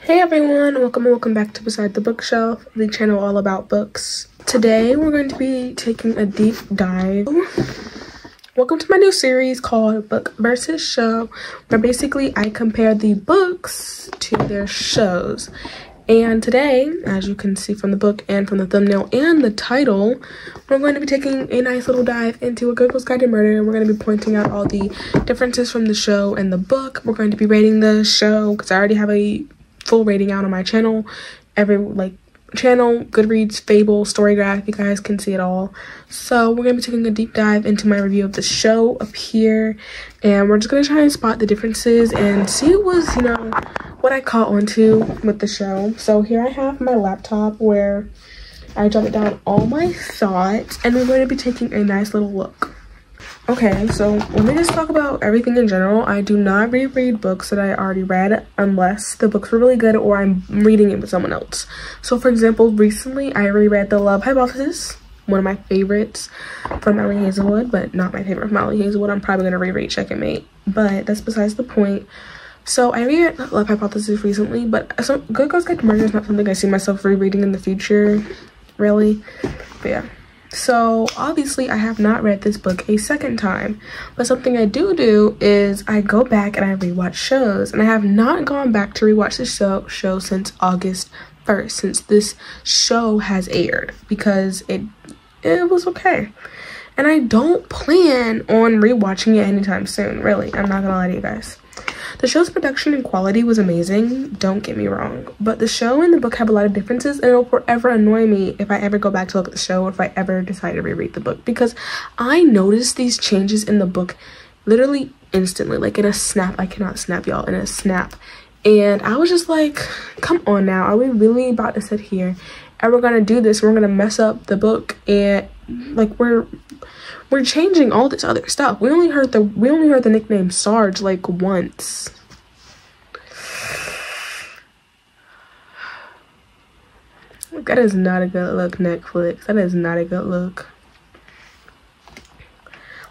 Hey everyone, welcome back to Beside the Bookshelf, the channel all about books. Today we're going to be taking a deep dive. Welcome to my new series called Book versus Show, where basically I compare the books to their shows. And today, as you can see from the book and from the thumbnail and the title, we're going to be taking a nice little dive into A Good Girl's Guide to Murder. We're going to be pointing out all the differences from the show and the book. We're going to be rating the show because I already have a full rating out on my channel. Channel, Goodreads, Fable, Storygraph, you guys can see it all. So we're gonna be taking a deep dive into my review of the show up here, and we're just gonna try and spot the differences and see what I caught onto with the show. So here I have my laptop where I jotted down all my thoughts, and we're going to be taking a nice little look. Okay, so let me just talk about everything in general. I do not reread books that I already read unless the books were really good or I'm reading it with someone else. So for example, recently I reread The Love Hypothesis, one of my favorites from Melanie Hazelwood, but not my favorite from Melanie Hazelwood. I'm probably going to reread 𝙎𝙤𝙘𝙞𝙬, but that's besides the point. So I reread The Love Hypothesis recently, but Good Girl's Guide to Murder is not something I see myself rereading in the future, really. But yeah. So obviously I have not read this book a second time, but something I do is I go back and I rewatch shows, and I have not gone back to rewatch this show since August 1st, since this show has aired, because it was okay. And I don't plan on rewatching it anytime soon, really. I'm not gonna lie to you guys. The show's production and quality was amazing, don't get me wrong, but the show and the book have a lot of differences, and it'll forever annoy me if I ever go back to look at the show or if I ever decide to reread the book, because I noticed these changes in the book literally instantly, like in a snap. I cannot snap, y'all, in a snap. And I was just like, come on now, are we really about to sit here and we're gonna do this, we're gonna mess up the book, and like we're changing all this other stuff. We only heard the nickname Sarge like once. That is not a good look, Netflix. That is not a good look.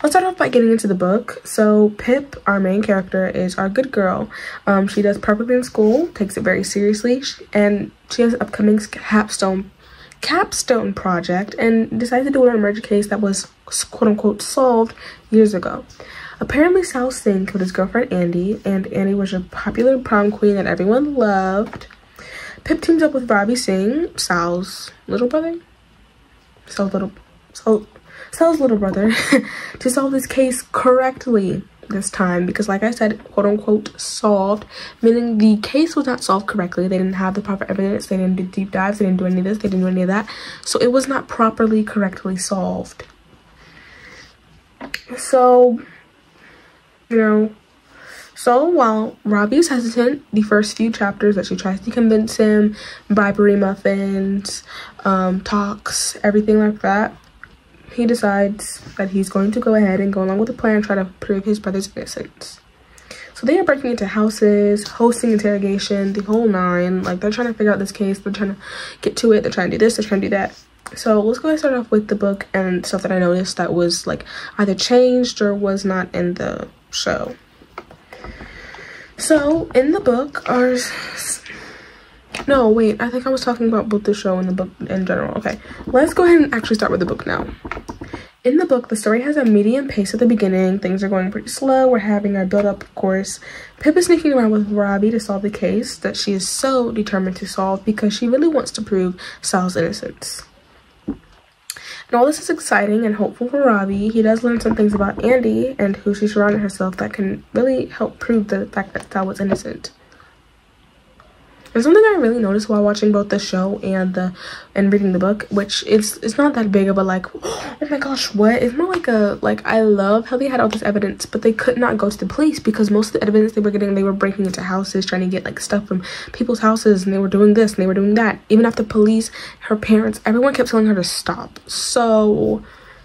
Let's start off by getting into the book. So Pip, our main character, is our good girl. She does perfectly in school, takes it very seriously, and she has an upcoming capstone project and decided to do an murder case that was quote-unquote solved years ago. Apparently Sal Singh killed his girlfriend Andy, and Andy was a popular prom queen that everyone loved. Pip teams up with Robbie Singh, Sal's little brother, to solve this case correctly this time, because like I said, quote-unquote solved, meaning the case was not solved correctly. They didn't have the proper evidence, they didn't do deep dives, they didn't do any of this, they didn't do any of that, so it was not properly correctly solved. So while Robbie is hesitant the first few chapters, that she tries to convince him, bribery muffins, talks, everything like that, he decides that he's going to go ahead and go along with the plan and try to prove his brother's innocence. So they are breaking into houses, hosting interrogation, the whole nine. Like, they're trying to figure out this case, they're trying to get to it, they're trying to do this, they're trying to do that. So let's go ahead and start off with the book and stuff that I noticed that was like either changed or was not in the show. So in the book no, wait, I think I was talking about both the show and the book in general. Okay, let's go ahead and actually start with the book now. In the book, the story has a medium pace at the beginning. Things are going pretty slow. We're having our build-up, of course. Pip is sneaking around with Robbie to solve the case that she is so determined to solve because she really wants to prove Sal's innocence. And all this is exciting and hopeful for Robbie. He does learn some things about Andy and who she surrounded herself that can really help prove the fact that Sal was innocent. And something I really noticed while watching both the show and reading the book, which it's not that big of a like, oh my gosh, what? It's more like I love how they had all this evidence, but they could not go to the police because most of the evidence they were getting, they were breaking into houses, trying to get like stuff from people's houses, and they were doing this and they were doing that. Even after police, her parents, everyone kept telling her to stop. So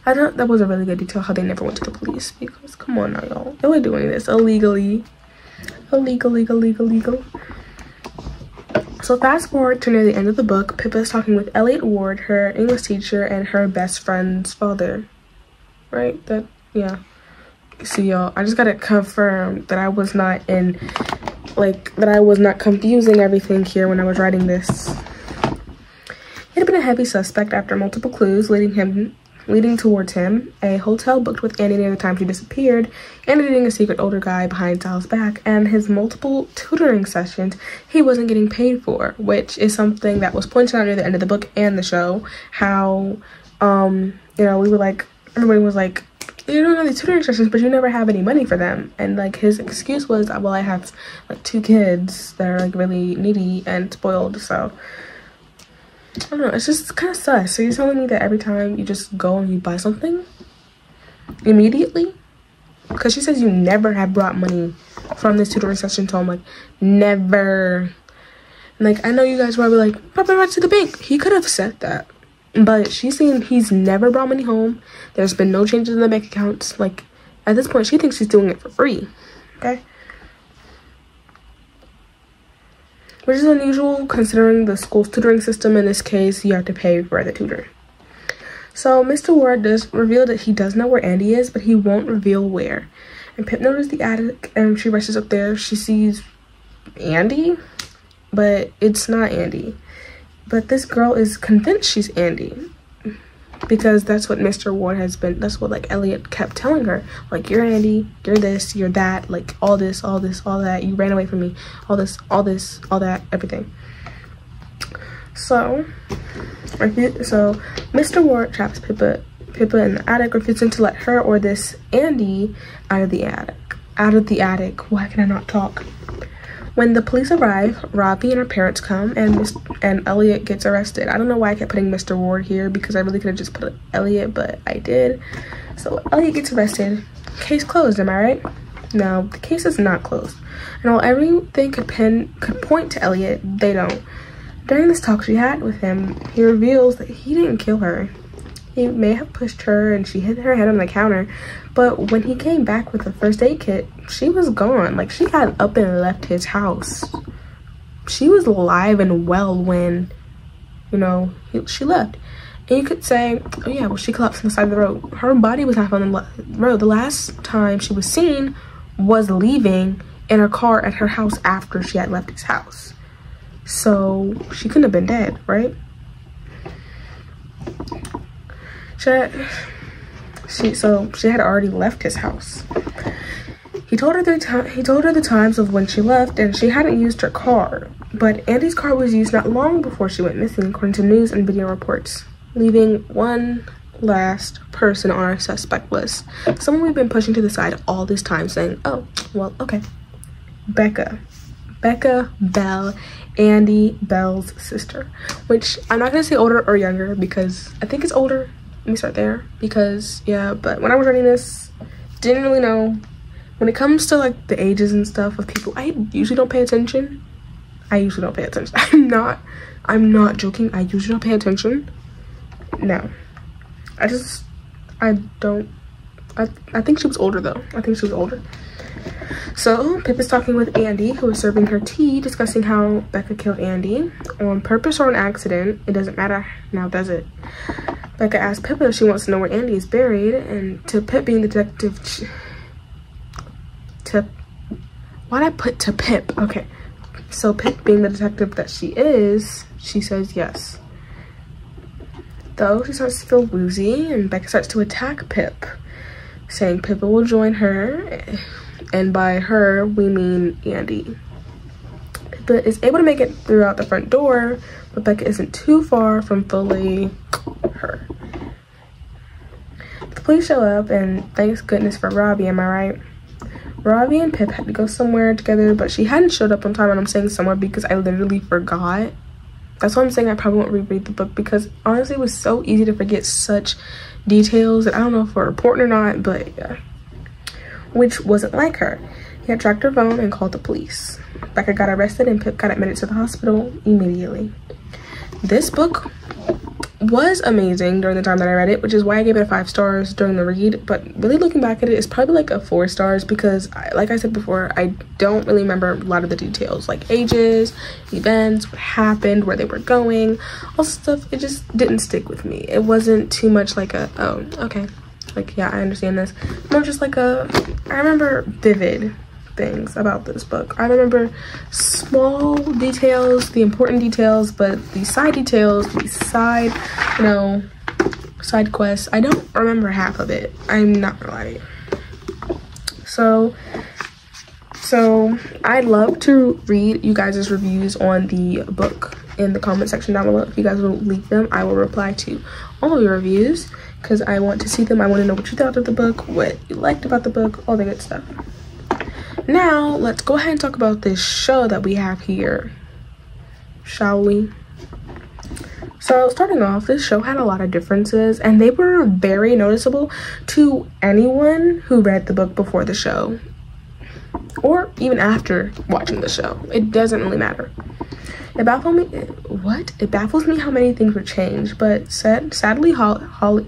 I thought that was a really good detail how they never went to the police, because come on now, y'all, they were doing this illegally. So fast forward to near the end of the book, Pippa is talking with Elliot Ward, her English teacher, and her best friend's father. Right? Yeah. See, y'all, I just gotta confirm that I was not in like, that I was not confusing everything here when I was writing this. He had been a heavy suspect after multiple clues leading towards him, a hotel booked with Andy near the time she disappeared, and dating a secret older guy behind Sal's back, and his multiple tutoring sessions he wasn't getting paid for, which is something that was pointed out near the end of the book and the show. How, you know, we were like, everybody was like, you don't have these tutoring sessions, but you never have any money for them. And like his excuse was, well, I have like 2 kids that are like really needy and spoiled, so I don't know, it's just kind of sus. So you're telling me that every time you just go and you buy something immediately? Because she says you never have brought money from this tutoring session to home, like never. Like, I know you guys were probably like, probably right to the bank. He could have said that, but she's saying he's never brought money home. There's been no changes in the bank accounts. Like, at this point, she thinks she's doing it for free. Okay. Which is unusual considering the school's tutoring system. In this case, you have to pay for the tutor. So Mr. Ward does reveal that he does know where Andy is, but he won't reveal where. And Pip notices the attic and she rushes up there. She sees Andy, but it's not Andy. But this girl is convinced she's Andy, because that's what Mr. Ward has been, that's what like Elliot kept telling her, like, you're Andy, you're this, you're that, like all this, all this, all that, you ran away from me, all this, all this, all that, everything. So Mr. Ward traps Pippa in the attic, refusing to let her or this Andy out of the attic. Why can I not talk? When the police arrive, Robbie and her parents come, and Elliot gets arrested. I don't know why I kept putting Mr. Ward here, because I really could have just put Elliot, but I did. So Elliot gets arrested. Case closed, am I right? No, the case is not closed. And while everything could point to Elliot, they don't. During this talk she had with him, he reveals that he didn't kill her. He may have pushed her and she hit her head on the counter, but when he came back with the first aid kit, she was gone. Like, she got up and left his house. She was alive and well when, you know, she left. And you could say, oh yeah, well, she collapsed on the side of the road. Her body was not found on the road. The last time she was seen was leaving in her car at her house after she had left his house. So she couldn't have been dead, right? She had already left his house. He told her the times of when she left, and she hadn't used her car. But Andy's car was used not long before she went missing, according to news and video reports, leaving one last person on our suspect list. Someone we've been pushing to the side all this time, saying, oh, well, okay. Becca Bell, Andy Bell's sister. Which, I'm not gonna say older or younger, because I think it's older. Let me start there, because yeah, but when I was writing this, didn't really know. When it comes to like the ages and stuff of people, I usually don't pay attention. I'm not joking. I usually don't pay attention. No, I think she was older though. I think she was older. So Pip is talking with Andy, who is serving her tea, discussing how Becca killed Andy on purpose or an accident. It doesn't matter now, does it? Becca asks Pippa if she wants to know where Andy is buried, and to Pip being the detective, why'd I put to Pip? Okay, so Pip being the detective that she is, she says yes. Though she starts to feel woozy, and Becca starts to attack Pip, saying Pippa will join her, and by her we mean Andy. Pippa is able to make it throughout the front door, but Becca isn't too far from fully her. The police show up, and thanks goodness for Robbie, am I right? Robbie and Pip had to go somewhere together, but she hadn't showed up on time, and I'm saying somewhere because I literally forgot. That's why I'm saying I probably won't reread the book, because honestly it was so easy to forget such details that I don't know if we're important or not, but yeah. Which wasn't like her. He had tracked her phone and called the police. Becca got arrested and Pip got admitted to the hospital immediately. This book was amazing during the time that I read it, which is why I gave it a 5 stars during the read, but really looking back at it, it's probably like a 4 stars, because like I said before, I don't really remember a lot of the details, like ages, events, what happened, where they were going, all stuff. It just didn't stick with me. It wasn't too much like a, oh, okay, like, yeah, I understand this. More just like a, I remember vivid things about this book. I remember small details, the important details, but the side details, the side, you know, side quests, I don't remember half of it. I'm not gonna lie. So I'd love to read you guys' reviews on the book in the comment section down below. If you guys will leave them, I will reply to all of your reviews because I want to see them. I want to know what you thought of the book, what you liked about the book, all the good stuff. Now let's go ahead and talk about this show that we have here, shall we? So starting off, this show had a lot of differences and they were very noticeable to anyone who read the book before the show or even after watching the show. It doesn't really matter. It baffles me how many things were changed, but sadly Holly,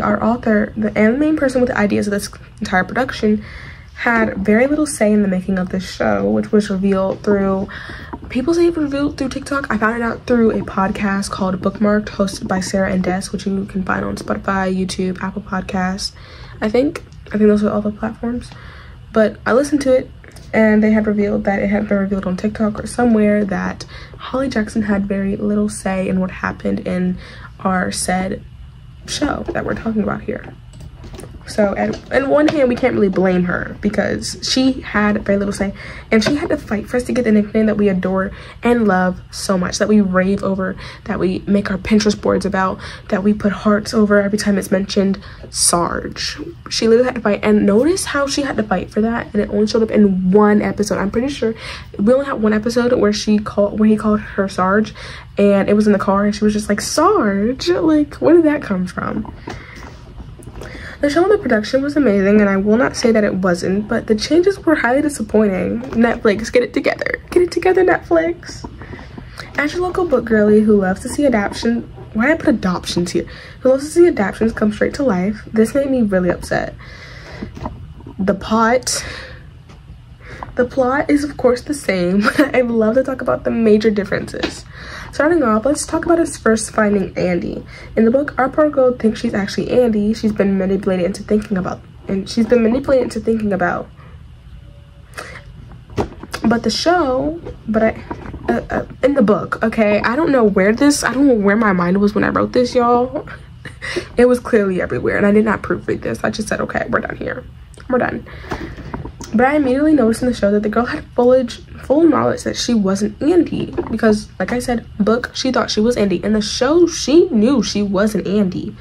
our author, and the main person with the ideas of this entire production, had very little say in the making of this show, which was revealed through, people say it was revealed through TikTok. I found it out through a podcast called Bookmarked, hosted by Sarah and Desc, which you can find on Spotify, YouTube, Apple Podcasts. I think those are all the platforms. But I listened to it, and they had revealed that it had been revealed on TikTok or somewhere that Holly Jackson had very little say in what happened in our said show that we're talking about here. So on one hand, we can't really blame her because she had very little say and she had to fight for us to get the nickname that we adore and love so much, that we rave over, that we make our Pinterest boards about, that we put hearts over every time it's mentioned, Sarge. She literally had to fight, and notice how she had to fight for that, and it only showed up in one episode. I'm pretty sure we only had one episode where he called her Sarge, and it was in the car and she was just like, Sarge, like, where did that come from? The show and the production was amazing, and I will not say that it wasn't, but the changes were highly disappointing. Netflix, get it together. Get it together, Netflix. As your local book girly who loves to see adaptations, why did I put adoptions here? Who loves to see adaptations come straight to life, this made me really upset. The plot is of course the same, but I love to talk about the major differences. Starting off, let's talk about us first finding Andy. In the book, our poor girl thinks she's actually Andy. She's been manipulated into thinking about. But the show, in the book, okay, I don't know where my mind was when I wrote this, y'all. It was clearly everywhere, and I did not proofread this. I just said, okay, we're done here. We're done. But I immediately noticed in the show that the girl had full knowledge that she wasn't Andy, because like I said, book, she thought she was Andy. In the show, she knew she wasn't Andy.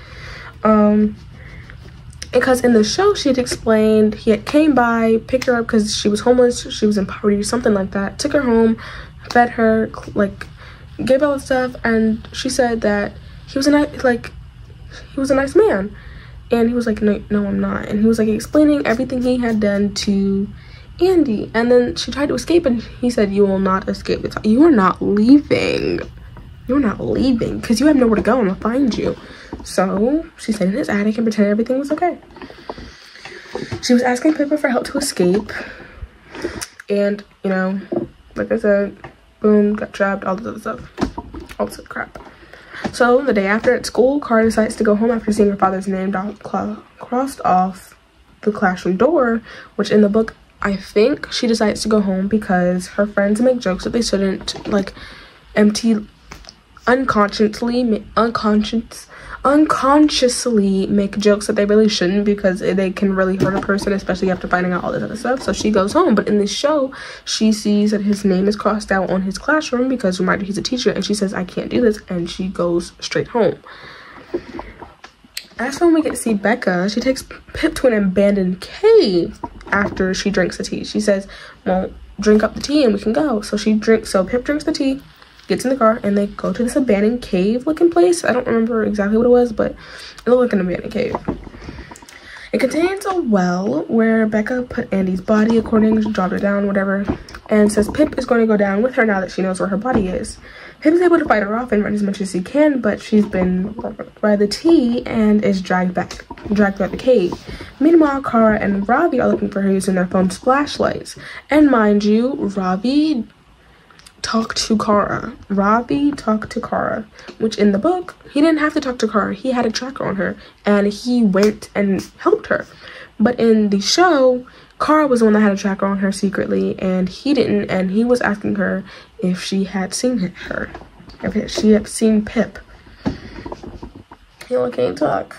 Because in the show, she had explained he had came by, picked her up because she was homeless, she was in poverty or something like that, took her home, fed her, like gave all the stuff, and she said that he was a nice man. And he was like, no, I'm not. And he was like explaining everything he had done to Andy. And then she tried to escape, and he said, you will not escape. You are not leaving. You're not leaving because you have nowhere to go. I'm gonna find you. So she stayed in his attic and pretended everything was okay. She was asking Pippa for help to escape. And, you know, like I said, boom, got trapped, all this other stuff. All this other crap. So the day after at school, Cara decides to go home after seeing her father's name crossed off the classroom door, which in the book, I think she decides to go home because her friends make jokes that they shouldn't, like, unconsciously make jokes that they really shouldn't, because they can really hurt a person, especially after finding out all this other stuff. So she goes home. But in this show, she sees that his name is crossed out on his classroom because, reminder, he's a teacher, and she says, I can't do this, and she goes straight home. As when we get to see Becca, she takes Pip to an abandoned cave after she drinks the tea. She says, well, drink up the tea and we can go. So Pip drinks the tea, gets in the car, and they go to this abandoned cave looking place. I don't remember exactly what it was, but it looked like an abandoned cave. It contains a well where Becca put Andy's body, according to dropped it down, whatever, and says Pip is going to go down with her now that she knows where her body is. Pip is able to fight her off and run as much as he can, but she's been by the tea and is dragged back the cave. Meanwhile, Cara and Ravi are looking for her using their phone's flashlights. And mind you, Ravi talked to Cara, which in the book, he didn't have to talk to Cara. He had a tracker on her, and he went and helped her. But in the show, Carl was the one that had a tracker on her secretly, and he didn't, and he was asking her if she had seen her, if she had seen Pip. You can't talk.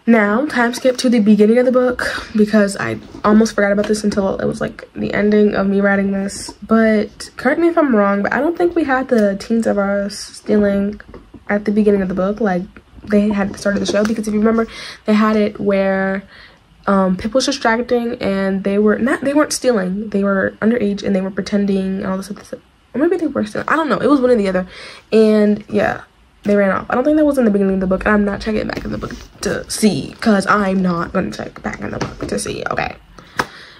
Now, time skip to the beginning of the book, because I almost forgot about this until it was like the ending of me writing this. But correct me if I'm wrong, but I don't think we had the teens of ours stealing at the beginning of the book like they had at the start of the show. Because if you remember, they had it where Pip was distracting and they weren't stealing. They were underage and they were pretending and all this stuff. Or maybe they were stealing. I don't know. It was one or the other. And yeah, they ran off. I don't think that was in the beginning of the book, and I'm not checking back in the book to see, because I'm not going to check back in the book to see, okay?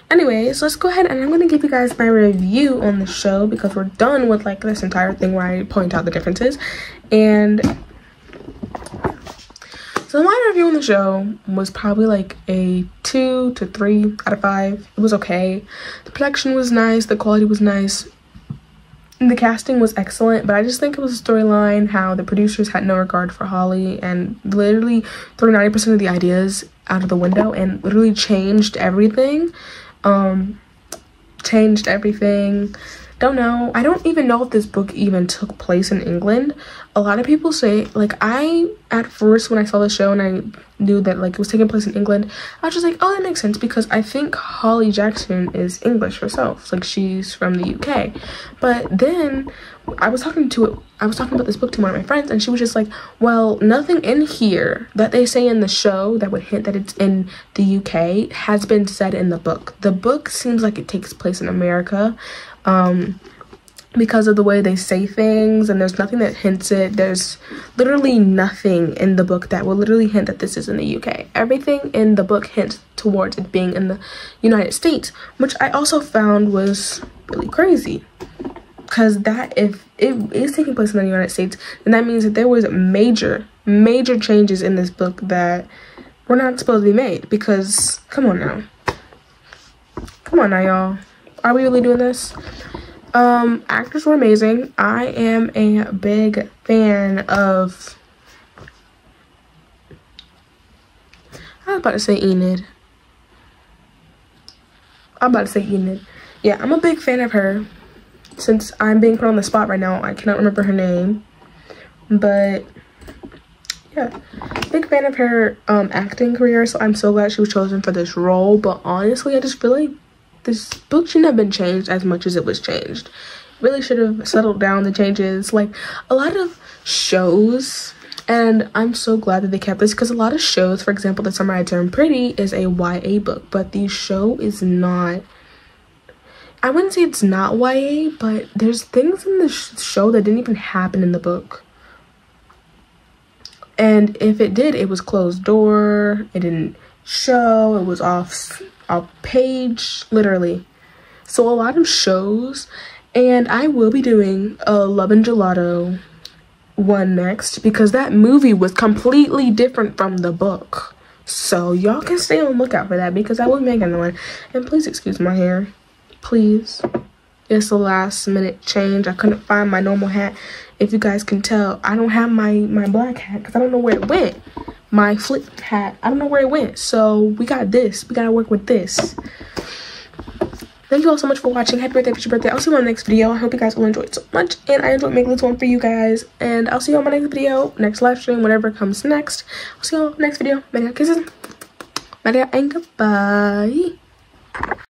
Anyways, let's go ahead and I'm going to give you guys my review on the show, because we're done with like this entire thing where I point out the differences. And so my review on the show was probably like a 2 to 3 out of 5. It was okay. The production was nice. The quality was nice. The casting was excellent, but I just think it was a storyline how the producers had no regard for Holly and literally threw 90% of the ideas out of the window and literally changed everything. Don't know. I don't even know if this book even took place in England. A lot of people say, like, at first when I saw the show and I knew that like it was taking place in England, I was just like, oh, that makes sense, because I think Holly Jackson is English herself, like she's from the UK. But then I was talking about this book to one of my friends, and she was just like, well, nothing in here that they say in the show that would hint that it's in the UK has been said in the book. The book seems like it takes place in America, because of the way they say things, and there's nothing that hints it. There's literally nothing in the book that will literally hint that this is in the UK. Everything in the book hints towards it being in the United States, which I also found was really crazy, because that if it is taking place in the United States, then that means that there was major changes in this book that were not supposed to be made. Because come on now y'all, are we really doing this? Actors were amazing. I am a big fan of, I was about to say Enid. Yeah, I'm a big fan of her. Since I'm being put on the spot right now, I cannot remember her name. But yeah, big fan of her acting career, so I'm so glad she was chosen for this role. But honestly, I just feel like this book shouldn't have been changed as much as it was changed. It really should have settled down the changes. Like a lot of shows, and I'm so glad that they kept this, because a lot of shows, for example, The Summer I Turned Pretty is a YA book, but the show is not. I wouldn't say it's not YA, but there's things in the show that didn't even happen in the book. And if it did, it was closed door. It didn't show. It was off page, literally. So a lot of shows, and I will be doing a Love and Gelato one next, because that movie was completely different from the book. So y'all can stay on the lookout for that, because I will be making one. And please excuse my hair, please. It's a last minute change. I couldn't find my normal hat. If you guys can tell, I don't have my black hat because I don't know where it went. My flip hat, I don't know where it went. So we got this. We gotta work with this. Thank you all so much for watching. Happy birthday, future birthday. I'll see you on the next video. I hope you guys all enjoyed so much, and I enjoyed making this one for you guys. And I'll see you on my next video, next live stream, whatever comes next. I'll see you all next video. Many kisses. Maria and goodbye.